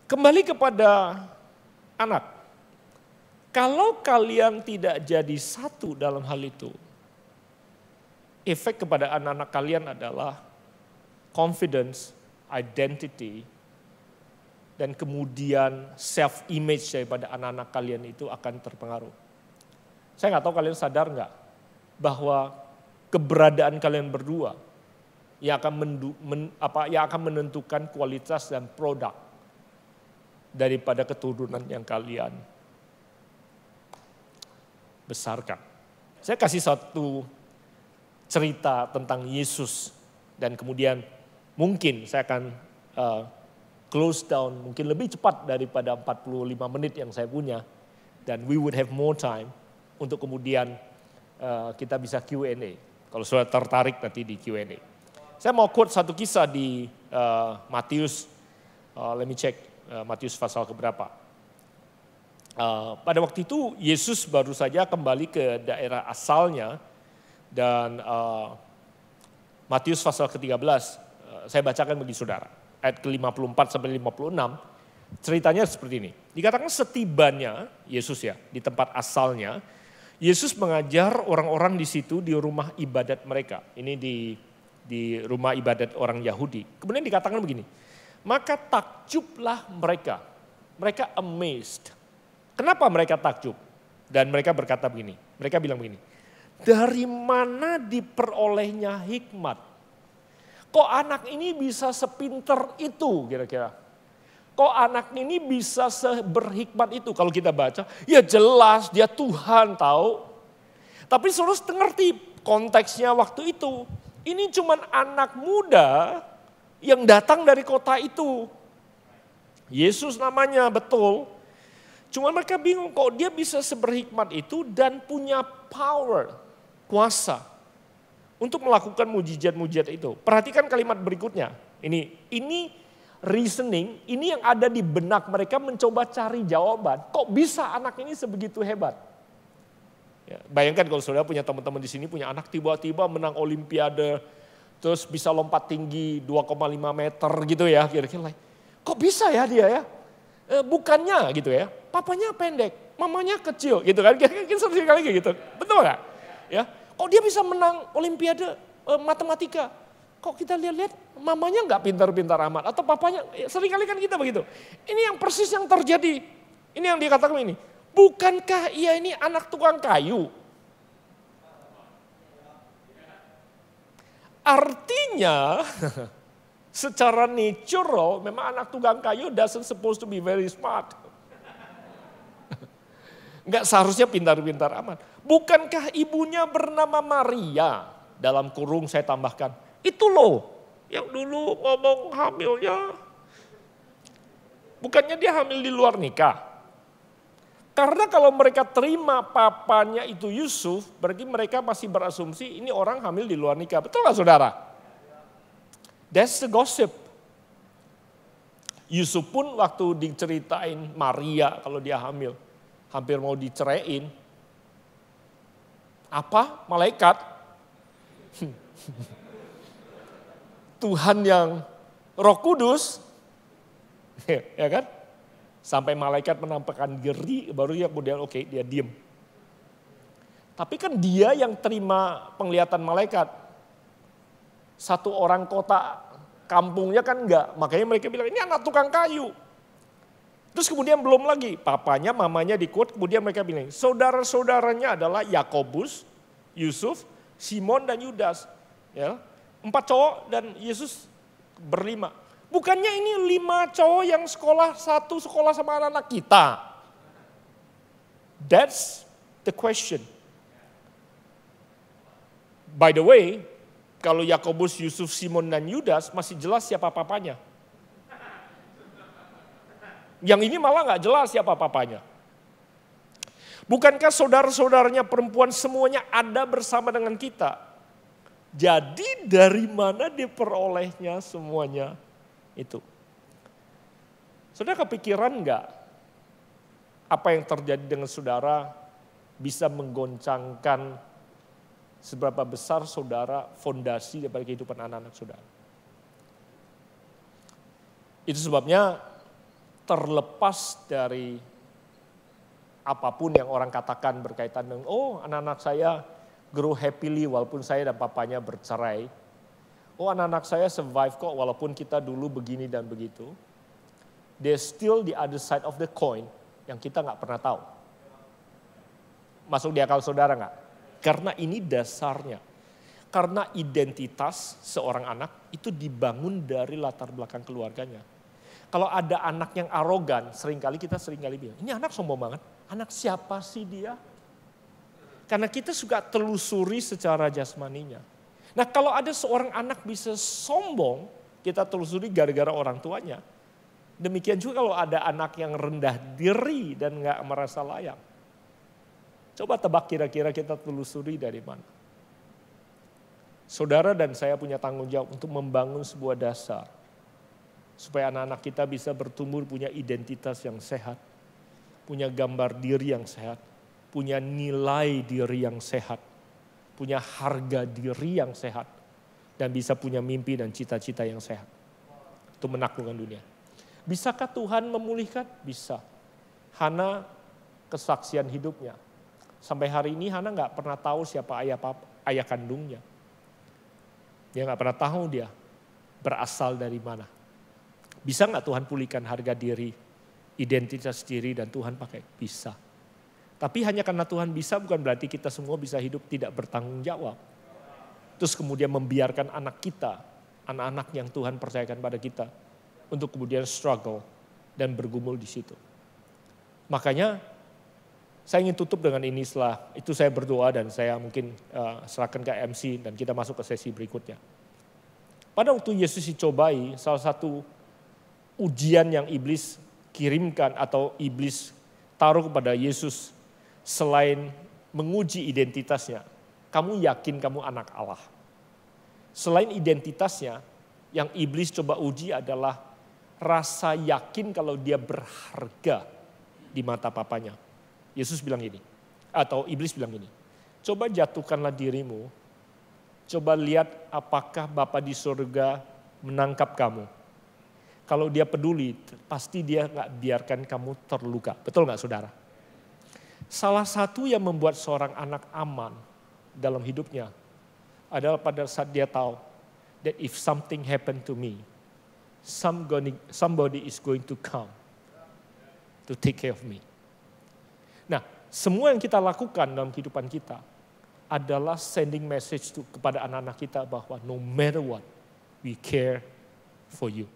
Kembali kepada anak. Kalau kalian tidak jadi satu dalam hal itu, efek kepada anak-anak kalian adalah confidence, identity, dan kemudian self-image daripada anak-anak kalian itu akan terpengaruh. Saya nggak tahu kalian sadar nggak bahwa keberadaan kalian berdua yang akan menentukan kualitas dan produk daripada keturunan yang kalian besarkan. Saya kasih satu cerita tentang Yesus dan kemudian mungkin saya akan close down mungkin lebih cepat daripada 45 menit yang saya punya dan we would have more time untuk kemudian kita bisa Q&A. Kalau sudah tertarik nanti di Q&A. Saya mau quote satu kisah di Matius, let me check, Matius pasal keberapa. Pada waktu itu Yesus baru saja kembali ke daerah asalnya dan Matius pasal ke-13, saya bacakan bagi saudara, ayat ke-54 sampai 56, ceritanya seperti ini. Dikatakan setibanya Yesus ya di tempat asalnya, Yesus mengajar orang-orang di situ di rumah ibadat mereka. Ini di rumah ibadat orang Yahudi. Kemudian dikatakan begini, maka takjublah mereka. Mereka amazed. Kenapa mereka takjub? Dan mereka berkata begini, mereka bilang begini, dari mana diperolehnya hikmat? Kok anak ini bisa sepinter itu kira-kira? Kok anak ini bisa berhikmat itu? Kalau kita baca, ya jelas dia Tuhan tahu. Tapi saudara ngerti konteksnya waktu itu. Ini cuman anak muda yang datang dari kota itu. Yesus namanya betul. Cuma mereka bingung kok dia bisa seberhikmat itu dan punya power, kuasa untuk melakukan mujizat-mujizat itu. Perhatikan kalimat berikutnya. Ini reasoning, ini yang ada di benak mereka mencoba cari jawaban. Kok bisa anak ini sebegitu hebat? Ya, bayangkan kalau saudara punya teman-teman di sini punya anak tiba-tiba menang olimpiade, terus bisa lompat tinggi 2,5 meter gitu ya kira-kira. Kok bisa ya dia ya? Bukannya gitu ya, papanya pendek, mamanya kecil gitu kan, kira-kira sering kali gitu, betul nggak? Ya, kok dia bisa menang olimpiade matematika? Kok kita lihat-lihat mamanya nggak pintar-pintar amat atau papanya, sering kali kan kita begitu. Ini yang persis yang terjadi, ini yang dikatakan ini. Bukankah ia ini anak tukang kayu? Artinya secara natural memang anak tukang kayu doesn't supposed to be very smart. Enggak seharusnya pintar-pintar amat. Bukankah ibunya bernama Maria? Dalam kurung saya tambahkan. Itu loh yang dulu ngomong hamilnya. Bukannya dia hamil di luar nikah. Karena kalau mereka terima papanya itu Yusuf, berarti mereka masih berasumsi ini orang hamil di luar nikah. Betul gak saudara? That's the gossip. Yusuf pun waktu diceritain Maria kalau dia hamil, hampir mau diceraiin. Apa? Malaikat. Tuhan yang Roh Kudus. Ya kan? Sampai malaikat menampakkan geri, baru ya kemudian oke, dia diem. Tapi kan dia yang terima penglihatan malaikat. Satu orang kota kampungnya kan enggak. Makanya mereka bilang ini anak tukang kayu. Terus kemudian belum lagi, papanya, mamanya di-quote, kemudian mereka bilang saudara-saudaranya adalah Yakobus, Yusuf, Simon dan Yudas. Ya, 4 cowok dan Yesus berlima. Bukannya ini 5 cowok yang satu sekolah sama anak-anak kita. That's the question. By the way, kalau Yakobus, Yusuf, Simon, dan Yudas masih jelas siapa papanya. Yang ini malah gak jelas siapa papanya. Bukankah saudara-saudaranya perempuan semuanya ada bersama dengan kita? Jadi dari mana diperolehnya semuanya itu? Saudara kepikiran gak apa yang terjadi dengan saudara bisa menggoncangkan seberapa besar saudara fondasi daripada kehidupan anak-anak saudara? Itu sebabnya terlepas dari apapun yang orang katakan berkaitan dengan, oh anak-anak saya grow happily walaupun saya dan papanya bercerai. Oh anak-anak saya survive kok walaupun kita dulu begini dan begitu. There's still the other side of the coin yang kita nggak pernah tahu. Masuk di akal saudara nggak? Karena ini dasarnya. Karena identitas seorang anak itu dibangun dari latar belakang keluarganya. Kalau ada anak yang arogan, kita seringkali bilang, ini anak sombong banget. Anak siapa sih dia? Karena kita suka telusuri secara jasmaninya. Nah kalau ada seorang anak bisa sombong, kita telusuri gara-gara orang tuanya. Demikian juga kalau ada anak yang rendah diri dan gak merasa layak. Coba tebak kira-kira kita telusuri dari mana. Saudara dan saya punya tanggung jawab untuk membangun sebuah dasar. Supaya anak-anak kita bisa bertumbuh punya identitas yang sehat. Punya gambar diri yang sehat. Punya nilai diri yang sehat. Punya harga diri yang sehat. Dan bisa punya mimpi dan cita-cita yang sehat. Untuk menaklukkan dunia. Bisakah Tuhan memulihkan? Bisa. Hana kesaksian hidupnya. Sampai hari ini Hana gak pernah tahu siapa ayah kandungnya. Dia gak pernah tahu dia berasal dari mana. Bisa gak Tuhan pulihkan harga diri, identitas diri dan Tuhan pakai? Bisa. Tapi hanya karena Tuhan bisa bukan berarti kita semua bisa hidup tidak bertanggung jawab. Terus kemudian membiarkan anak kita, anak-anak yang Tuhan percayakan pada kita untuk kemudian struggle dan bergumul di situ. Makanya saya ingin tutup dengan ini, setelah itu saya berdoa dan saya mungkin serahkan ke MC dan kita masuk ke sesi berikutnya. Pada waktu Yesus dicobai, salah satu ujian yang iblis kirimkan atau iblis taruh kepada Yesus selain menguji identitasnya, kamu yakin kamu anak Allah? Selain identitasnya, yang iblis coba uji adalah rasa yakin kalau dia berharga di mata papanya. Yesus bilang gini, atau iblis bilang gini, coba jatuhkanlah dirimu, coba lihat apakah Bapa di surga menangkap kamu. Kalau dia peduli, pasti dia gak biarkan kamu terluka. Betul gak saudara? Salah satu yang membuat seorang anak aman dalam hidupnya adalah pada saat dia tahu that if something happen to me, somebody is going to come to take care of me. Nah, semua yang kita lakukan dalam kehidupan kita adalah sending message kepada anak-anak kita bahwa no matter what, we care for you.